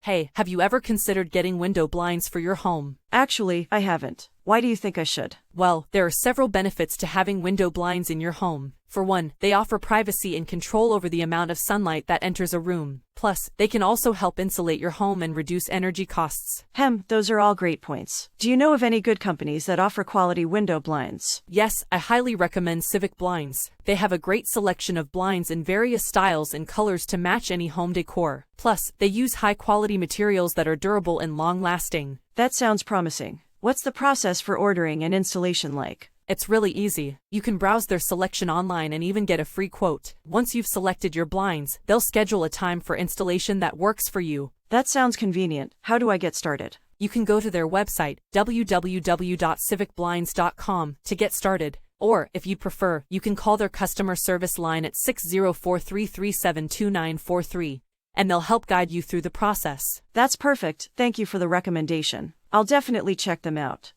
Hey, have you ever considered getting window blinds for your home? Actually, I haven't. Why do you think I should? Well, there are several benefits to having window blinds in your home. For one, they offer privacy and control over the amount of sunlight that enters a room. Plus, they can also help insulate your home and reduce energy costs. Those are all great points. Do you know of any good companies that offer quality window blinds? Yes, I highly recommend Civic Blinds. They have a great selection of blinds in various styles and colors to match any home decor. Plus, they use high-quality materials that are durable and long-lasting. That sounds promising. What's the process for ordering and installation like? It's really easy. You can browse their selection online and even get a free quote. Once you've selected your blinds, they'll schedule a time for installation that works for you. That sounds convenient. How do I get started? You can go to their website, www.civicblinds.com, to get started. Or, if you prefer, you can call their customer service line at 604-337-2943, and they'll help guide you through the process. That's perfect. Thank you for the recommendation. I'll definitely check them out.